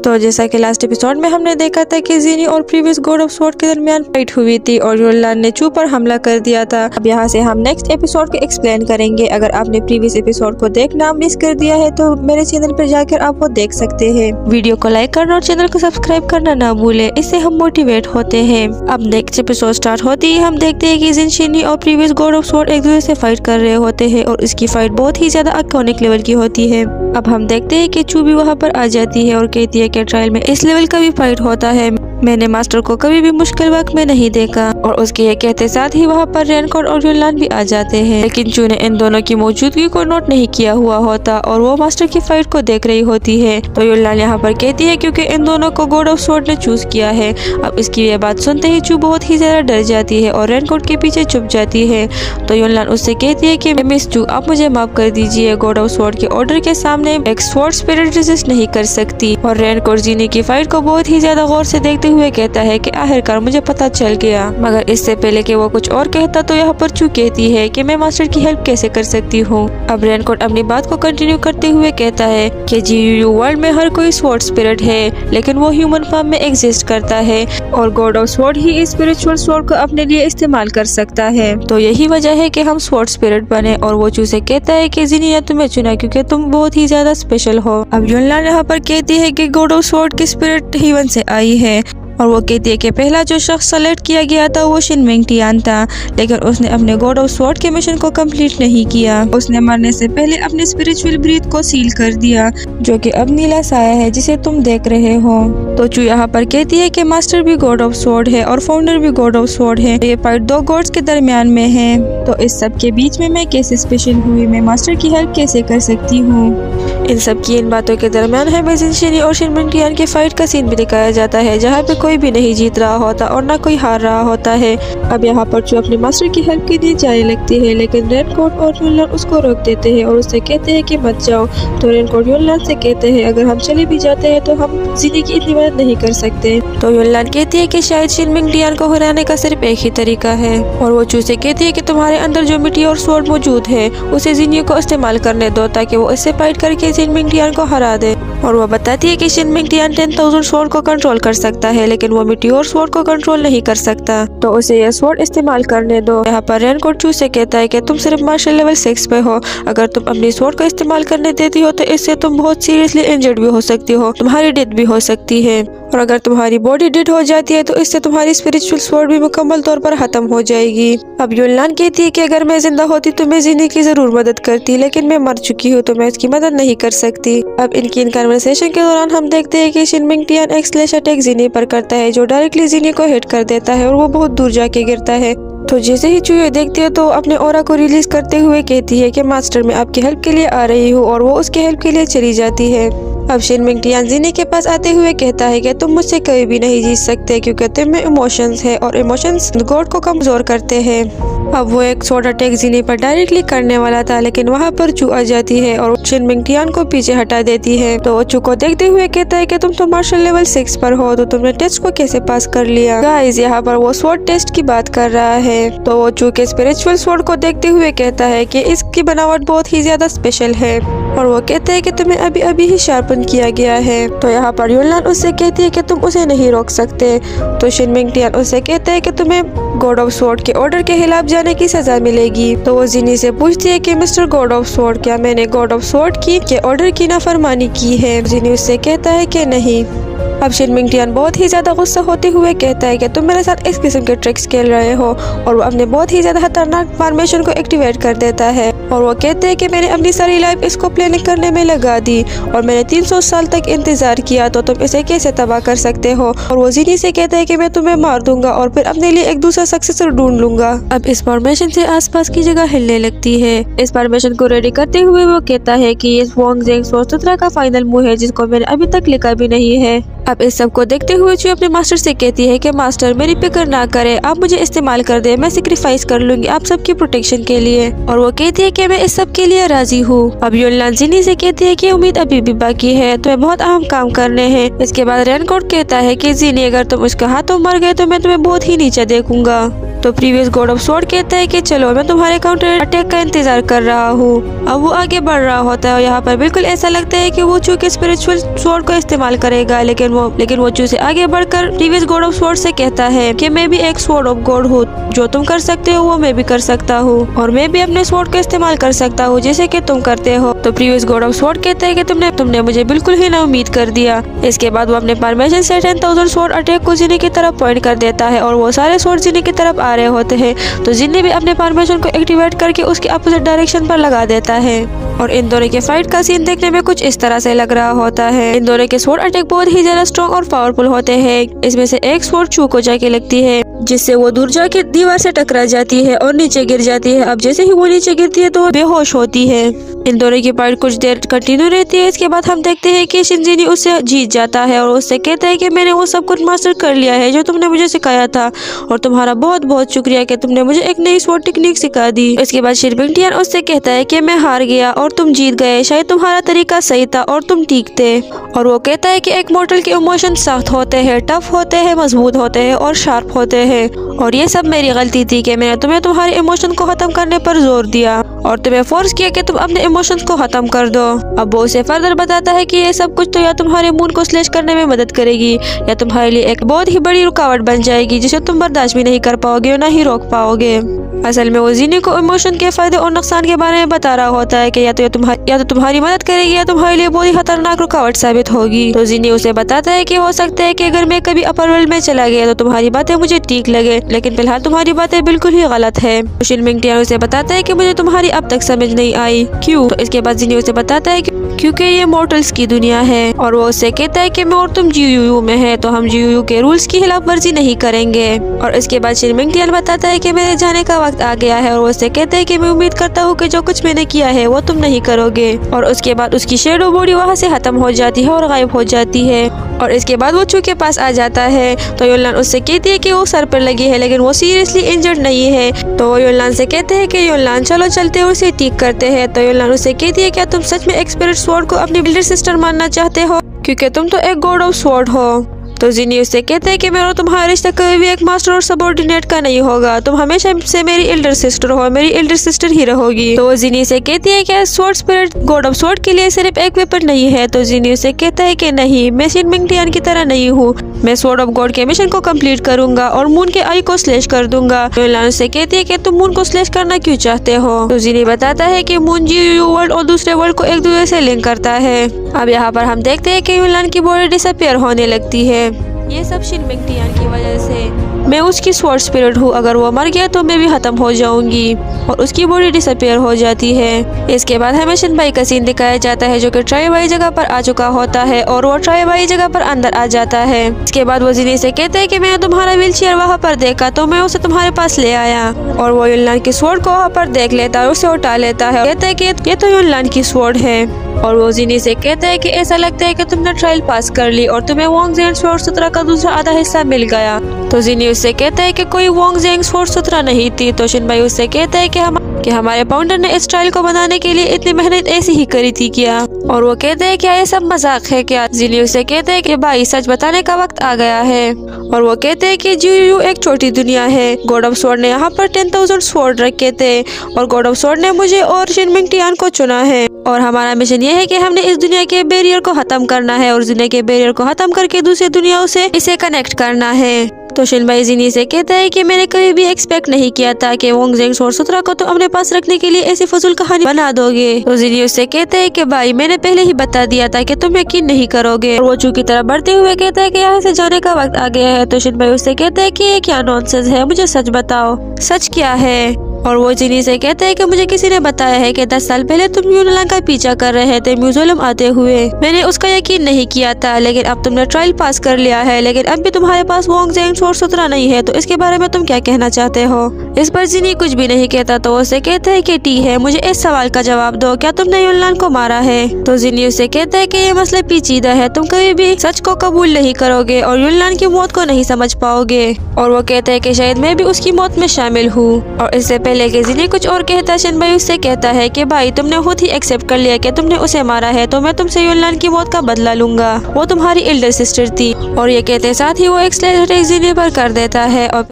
तो जैसा कि लास्ट एपिसोड में हमने देखा था कि जीनी और प्रीवियस गॉड ऑफ स्वॉर्ड के दरमियान फाइट हुई थी और युनलान ने चू पर हमला कर दिया था। अब यहाँ से हम नेक्स्ट एपिसोड को एक्सप्लेन करेंगे। अगर आपने प्रीवियस एपिसोड को देखना मिस कर दिया है तो मेरे चैनल पर जाकर आप वो देख सकते हैं। वीडियो को लाइक करना और चैनल को सब्सक्राइब करना ना भूले, इससे हम मोटिवेट होते हैं। अब नेक्स्ट एपिसोड स्टार्ट होते ही हम देखते हैं कि जिन शिनी और प्रीवियस गॉड ऑफ स्वॉर्ड एक दूसरे से फाइट कर रहे होते हैं और इसकी फाइट बहुत ही ज्यादा आइकॉनिक लेवल की होती है। अब हम देखते हैं कि चू भी वहाँ पर आ जाती है और कहती है कि ट्रायल में इस लेवल का भी फाइट होता है। मैंने मास्टर को कभी भी मुश्किल वक्त में नहीं देखा। और उसके ये कहते साथ ही वहाँ पर रेनकोट और युनलान भी आ जाते हैं, लेकिन चू ने इन दोनों की मौजूदगी को नोट नहीं किया हुआ होता और वो मास्टर की फाइट को देख रही होती है। तो युनलान यहाँ पर कहती है क्योंकि इन दोनों को गॉड ऑफ स्वॉर्ड ने चूज किया है। अब इसकी ये बात सुनते ही चू बहुत ही ज्यादा डर जाती है और रेनकोट के पीछे छुप जाती है। तो युनलान उससे कहती है कि मिस चू, आप मुझे माफ कर दीजिए, गॉड ऑफ स्वॉर्ड के ऑर्डर के सामने एक स्वॉर्ड स्पिरिट रेजिस्ट नहीं कर सकती। और रेनकोट जीनी की फाइट को बहुत ही ज्यादा गौर से देखते हुए कहता है कि आखिरकार मुझे पता चल गया। मगर इससे पहले कि वो कुछ और कहता तो यहाँ पर चू कहती है कि मैं मास्टर की हेल्प कैसे कर सकती हूँ। अब रेनकोट अपनी बात को कंटिन्यू करते हुए कहता है कि जीयू वर्ल्ड में हर कोई स्वॉर्ड स्पिरिट है, लेकिन वो ह्यूमन फॉर्म में एग्जिस्ट करता है और गॉड ऑफ स्वॉर्ड ही इस स्पिरिचुअल स्वॉर्ड को अपने लिए इस्तेमाल कर सकता है। तो यही वजह है कि हम स्वॉर्ड स्पिरिट बने। और वो चू से कहता है कि जिनी ने तुम्हें चुना क्योंकि तुम बहुत ही ज्यादा स्पेशल हो। अब युनलान यहाँ पर कहती है कि गॉड ऑफ स्वॉर्ड की स्पिरिट हेवन से आई है और वो कहती है कि पहला जो शख्स सेलेक्ट किया गया था वो शिन मेंगटियान था, लेकिन उसने अपने गॉड ऑफ स्वॉर्ड के मिशन को कंप्लीट नहीं किया। उसने मरने से पहले अपने स्पिरिचुअल ब्रीथ को सील कर दिया, जो कि अब नीला साया है जिसे तुम देख रहे हो। तो चू यहाँ पर कहती है कि मास्टर भी गॉड ऑफ स्वॉर्ड है और फाउंडर भी गॉड ऑफ स्वॉर्ड है। ये फाइट दो गॉड्स के दरमियान में है, तो इस सब के बीच में मैं कैसे स्पेशल हुई, मैं मास्टर की हेल्प कैसे कर सकती हूँ। इन सब की इन बातों के दरमियान हमें शिनी और शिन मेंगटियान की फाइट का सीन भी दिखाया जाता है, जहाँ पे कोई भी नहीं जीत रहा होता और ना कोई हार रहा होता है। अब यहाँ पर चू अपने मास्टर की हेल्प के लिए जाने लगती है, लेकिन रेनकोट और युनलान उसको रोक देते हैं और उससे कहते हैं कि मत जाओ। तो रेनकोट युनलान से कहते हैं अगर हम चले भी जाते हैं तो हम जीनी की इतनी मदद नहीं कर सकते। तो युनलान कहती है कि शायद शिन मेंगटियान को हराने का सिर्फ एक ही तरीका है। और वो चू से कहती है कि तुम्हारे अंदर जो मिट्टी और स्वॉर्ड मौजूद है उसे जीनियों को इस्तेमाल करने दो ताकि वो इससे फाइट करके शिन मेंगटियान को हरा दे। और वो बताती है कि शिन मेंगटियान 10,000 स्वॉर्ड को कंट्रोल कर सकता है, लेकिन वो मिट्टी और स्वॉर्ड को कंट्रोल नहीं कर सकता, तो उसे यह स्वॉर्ड इस्तेमाल करने दो। यहाँ पर रेनकोट चू से कहता है कि तुम सिर्फ मार्शल लेवल 6 पे हो, अगर तुम अपनी स्वॉर्ड को इस्तेमाल करने देती हो तो इससे तुम बहुत सीरियसली इंजर्ड भी हो सकती हो, तुम्हारी डेथ भी हो सकती है। और अगर तुम्हारी बॉडी डेड हो जाती है तो इससे तुम्हारी स्पिरिचुअल स्वॉर्ड भी मुकम्मल तौर पर खत्म हो जाएगी। अब युनलान कहती है कि अगर मैं जिंदा होती तो मैं जीनी की जरूर मदद करती, लेकिन मैं मर चुकी हूँ तो मैं इसकी मदद नहीं कर सकती। अब इनकी इन कन्वर्सेशन के दौरान हम देखते हैं कि शिन मेंगटियान एक स्लैश अटैक जीनी पर करता है, जो डायरेक्टली जीनी को हिट कर देता है और वो बहुत दूर जाके गिरता है। तो जैसे ही चू ये देखती है तो अपने ऑरा को रिलीज करते हुए कहती है कि मास्टर मैं आपकी हेल्प के लिए आ रही हूँ, और वो उसके हेल्प के लिए चली जाती है। अब शिन मेंगटियान जीनी के पास आते हुए कहता है कि तुम मुझसे कभी भी नहीं जीत सकते क्योंकि तुम में इमोशंस है और इमोशंस गॉड को कमजोर करते हैं। अब वो एक स्वॉर्ड अटैक जीनी पर डायरेक्टली करने वाला था, लेकिन वहाँ पर चू आ जाती है और शिन मेंगटियान को पीछे हटा देती है। तो वो चू को देखते हुए कहता है कि तुम तो मार्शल लेवल 6 पर हो, तो तुमने टेस्ट को कैसे पास कर लिया। गाइस यहाँ पर वो स्वॉर्ड टेस्ट की बात कर रहा है। तो वो चू के स्पिरिचुअल स्वॉर्ड को देखते हुए कहता है कि इसकी बनावट बहुत ही ज्यादा स्पेशल है और वो कहते हैं कि तुम्हें अभी अभी ही शार्पन किया गया है। तो यहाँ पर युनलान उससे कहती है कि तुम उसे नहीं रोक सकते। तो शिन मेंगटियान उससे कहते हैं कि तुम्हें गॉड ऑफ स्वॉर्ड के ऑर्डर के खिलाफ जाने की सजा मिलेगी। तो वो जीनी से पूछती है कि मिस्टर गॉड ऑफ स्वॉर्ड, क्या मैंने गॉड ऑफ स्वॉर्ड के ऑर्डर की नाफरमानी की है। जीनी उससे कहता है कि नहीं। अब शिन मेंगटियान बहुत ही ज्यादा गुस्सा होते हुए कहता है कि तुम मेरे साथ इस किस्म के ट्रिक्स खेल रहे हो, और वो अपने बहुत ही ज्यादा खतरनाक फॉर्मेशन को एक्टिवेट कर देता है। और वो कहते हैं कि मैंने अपनी सारी लाइफ इसको प्लानिंग करने में लगा दी और मैंने 300 साल तक इंतजार किया, तो तुम इसे कैसे तबाह कर सकते हो। और वो जीनी से कहता है कि मैं तुम्हें मार दूंगा और फिर अपने लिए एक दूसरा सक्सेसर ढूंढ लूंगा। अब इस फॉर्मेशन से आसपास की जगह हिलने लगती है। इस फॉर्मेशन को रेडी करते हुए वो कहता है कि ये वोंग जेंग सोस्त्रा का फाइनल मूव है जिसको मैंने अभी तक लिखा भी नहीं है। अब इस सब को देखते हुए चू अपने मास्टर से कहती है कि मास्टर मेरी फिक्र ना करे, आप मुझे इस्तेमाल कर दे, मैं सेक्रीफाइस कर लूंगी आप सबकी प्रोटेक्शन के लिए। और वो कहती है कि मैं इस सब के लिए राजी हूँ। अब युनलान जीनी से कहती है कि उम्मीद अभी भी बाकी है, तुम्हें बहुत अहम काम करने हैं। इसके बाद रेनकोट कहता है कि जीनी अगर तुम उसके हाथों मर गए तो मैं तुम्हें बहुत ही नीचे देखूंगा। तो प्रीवियस गॉड ऑफ स्वॉर्ड कहता है कि चलो मैं तुम्हारे काउंटर अटैक का इंतजार कर रहा हूँ। अब वो आगे बढ़ रहा होता है और यहाँ पर बिल्कुल ऐसा लगता है कि वो चू के स्पिरिचुअल स्वॉर्ड को इस्तेमाल करेगा, लेकिन वो चू से आगे बढ़कर प्रीवियस गॉड ऑफ स्वॉर्ड से कहता है कि मैं भी एक स्वॉर्ड ऑफ गॉड हूँ, जो तुम कर सकते हो वो मैं भी कर सकता हूँ और मैं भी अपने स्वॉर्ड को इस्तेमाल कर सकता हूँ जैसे कि तुम करते हो। तो प्रीवियस गॉड ऑफ स्वॉर्ड कहता है कि तुमने मुझे बिल्कुल ही ना उम्मीद कर दिया। इसके बाद वो अपने परमिशन से 10,000 स्वॉर्ड अटैक को जिनी की तरफ पॉइंट कर देता है और वो सारे स्वॉर्ड जिनी की तरफ आ रहे होते हैं। तो जिन्नी भी अपने परमिशन को एक्टिवेट करके उसके अपोजिट डायरेक्शन पर लगा देता है और इन दोनों के फाइट का सीन देखने में कुछ इस तरह से लग रहा होता है। इन दोनों के स्वॉर्ड अटैक बहुत ही ज्यादा स्ट्रॉन्ग और पावरफुल होते हैं। इसमें से एक स्वॉर्ड चू को जाके लगती है, जिससे वो दूर जाके दीवार से टकरा जाती है और नीचे गिर जाती है। अब जैसे ही वो नीचे गिरती है तो वो बेहोश होती है। इन दोनों की फाइट कुछ देर कंटिन्यू रहती है। इसके बाद हम देखते हैं कि शिनजिनी उससे जीत जाता है और उससे कहता है कि मैंने वो सब कुछ मास्टर कर लिया है जो तुमने मुझे सिखाया था और तुम्हारा बहुत बहुत शुक्रिया कि तुमने मुझे एक नई स्वॉर्ड टेक्निक सिखा दी। इसके बाद शिन मिंगटियान उससे कहता है कि मैं हार गया और तुम जीत गए, शायद तुम्हारा तरीका सही था और तुम ठीक थे। और वो कहता है कि एक मॉर्टल के इमोशन सख्त होते हैं, टफ होते हैं, मजबूत होते हैं और शार्प होते हैं और ये सब मेरी गलती थी कि मैंने तुम्हें तुम्हारे इमोशन को खत्म करने पर जोर दिया और तुम्हें फोर्स किया कि तुम अपने इमोशंस को खत्म कर दो। अब वो उसे फर्दर बताता है कि ये सब कुछ तो या तुम्हारे मून को स्लैश करने में मदद करेगी या तुम्हारे लिए एक बहुत ही बड़ी रुकावट बन जाएगी जिसे तुम बर्दाश्त भी नहीं कर पाओगे और न ही रोक पाओगे। असल में वो जिनी को इमोशन के फायदे और नुकसान के बारे में बता रहा होता है कि या तो तुम्हारी मदद करेगी या तुम्हारे लिए बहुत ही खतरनाक रुकावट साबित होगी। तो जिनी उसे बताता है कि हो सकता है कि अगर मैं कभी अपर वर्ल्ड में चला गया तो तुम्हारी बातें मुझे ठीक लगे, लेकिन फिलहाल तुम्हारी बातें बिल्कुल ही गलत है। शिन मिंगटियान उसे बताता है कि मुझे तुम्हारी अब तक समझ नहीं आई, क्यों? तो इसके बाद जिनी उसे बताता है क्योंकि ये मॉर्टल्स की दुनिया है और वो उससे कहता है कि मैं और तुम जीयू में है तो हम जीयू के रूल्स की खिलाफ वर्जी नहीं करेंगे। और इसके बाद शिन मिंगटियान बताता है कि मेरे जाने का वक्त आ गया है और वो उससे कहते हैं कि मैं उम्मीद करता हूँ कि जो कुछ मैंने किया है वो तुम नहीं करोगे। और उसके बाद उसकी शेडो बॉडी वहाँ से खत्म हो जाती है और गायब हो जाती है और इसके बाद वो चू के पास आ जाता है। तो योनलान उससे कहती है कि वो सर पर लगी है लेकिन वो सीरियसली इंजर्ड नहीं है। तो वो योनलान से कहते हैं कि योनलान चलो चलते हैं उसे ठीक करते हैं। तो योनलान उससे कहती है क्या तुम सच में एक स्पिरिट स्वॉर्ड को अपनी बिल्डर सिस्टर मानना चाहते हो, क्योंकि तुम तो एक गॉड ऑफ स्वॉर्ड हो। तो जिनी उससे कहते हैं कि मेरा और तुम्हारा रिश्ता कभी भी एक मास्टर और सबॉर्डिनेट का नहीं होगा, तुम हमेशा से मेरी एल्डर सिस्टर हो, मेरी एल्डर सिस्टर ही रहोगी। तो वो जिनी से कहती है कि sword spirit God of sword के लिए सिर्फ एक वेपन नहीं है। तो जिनी उसे कहता है कि नहीं, मैं शिन मिंगटियान की तरह नहीं हूँ, मैं स्वॉर्ड ऑफ गॉड के मिशन को कंप्लीट करूंगा और मून के आई को स्लैश कर दूंगा। योनलान से कहती है कि तुम मून को स्लैश करना क्यों चाहते हो। तो जिनी बताता है कि मून जीयू वर्ल्ड और दूसरे वर्ल्ड को एक दूसरे से लिंक करता है। अब यहाँ पर हम देखते हैं कि योनलान की बॉडी डिसअपीयर होने लगती है। ये सब शिन मिंगटियान की वजह से। मैं उसकी स्वॉर्ड स्पिरिट हूँ, अगर वो मर गया तो मैं भी खत्म हो जाऊंगी और उसकी बॉडी डिसअपीयर हो जाती है। इसके बाद हमें शिनबाई का सीन दिखाया जाता है जो कि ट्राईबाई जगह पर आ चुका होता है और वो ट्राईबाई जगह पर अंदर आ जाता है। इसके बाद वो जिनी से कहते हैं कि मैंने तुम्हारा व्हील चेयर वहाँ पर देखा तो मैं उसे तुम्हारे पास ले आया। और वो योनलान की स्वॉर्ड को वहाँ पर देख लेता है और उसे उठा लेता है, कहता है कि ये तो योनलान की स्वॉर्ड है। और वो जिनी से कहता है कि ऐसा लगता है कि तुमने ट्रायल पास कर ली और तुम्हें वोंग ज़ेंग स्वॉर्ड सूत्रा का दूसरा आधा हिस्सा मिल गया। तो जिनी उससे कहता है कि कोई वोंग ज़ेंग स्वॉर्ड सूत्रा नहीं थी। तो शिनबाई उससे कहता है कि हमारे फाउंडर ने इस ट्रायल को बनाने के लिए इतनी मेहनत ऐसी ही करी थी क्या। और वो कहते हैं क्या ये सब मजाक है क्या। जिनी उससे कहते हैं कि भाई सच बताने का वक्त आ गया है। और वो कहते हैं कि जीयू एक छोटी दुनिया है, गॉड ऑफ स्वॉर्ड ने यहाँ पर 10,000 स्वॉर्ड रखे थे और गॉड ऑफ स्वॉर्ड ने मुझे और शिन मिंगटियान को चुना है और हमारा मिशन ये है कि हमने इस दुनिया के बैरियर को खत्म करना है और उस दुनिया के बैरियर को खत्म करके दूसरी दुनियाओं से इसे कनेक्ट करना है। तो शिनबाई जिनी से कहता है कि मैंने कभी भी एक्सपेक्ट नहीं किया था कि वोंग ज़ेंग स्वॉर्ड सूत्रा को तुम अपने पास रखने के लिए ऐसी फजूल कहानी बना दोगे। तो जिनी उससे कहते हैं कि भाई मैंने पहले ही बता दिया था कि तुम यकीन नहीं करोगे। और वो चू की तरह बढ़ते हुए कहता है कि यहाँ से जाने का वक्त आ गया है। तो शिनबाई उससे कहते हैं कि ये क्या नॉनसेंस है, मुझे सच बताओ, सच क्या है। और वो जिनी से कहते हैं कि मुझे किसी ने बताया है कि 10 साल पहले तुम योनलान का पीछा कर रहे थे म्यूजियम आते हुए। मैंने उसका यकीन नहीं किया था, लेकिन अब तुमने ट्रायल पास कर लिया है, लेकिन अब भी तुम्हारे पास वोंग ज़ेंग स्वॉर्ड सूत्रा नहीं है। तो इसके बारे में तुम क्या कहना चाहते हो। इस पर जिनी कुछ भी नहीं कहता। तो उसे कहते हैं कि टी है, मुझे इस सवाल का जवाब दो, क्या तुमने योनलान को मारा है। तो जिनी उसे कहता है कि ये मसला पेचीदा है, तुम कभी भी सच को कबूल नहीं करोगे और योनलान की मौत को नहीं समझ पाओगे। और वो कहते हैं कि शायद मैं भी उसकी मौत में शामिल हूँ। और इससे पहले कि जिनी कुछ और कहता, शिनबाई उससे कहता है कि भाई तुमने खुद ही एक्सेप्ट कर लिया कि तुमने उसे मारा है, तो मैं तुमसे योनलान की मौत का बदला लूंगा, वो तुम्हारी एल्डर सिस्टर थी। और ये कहते साथ ही वो एक स्लेज अटैक जिनी पर कर देता है और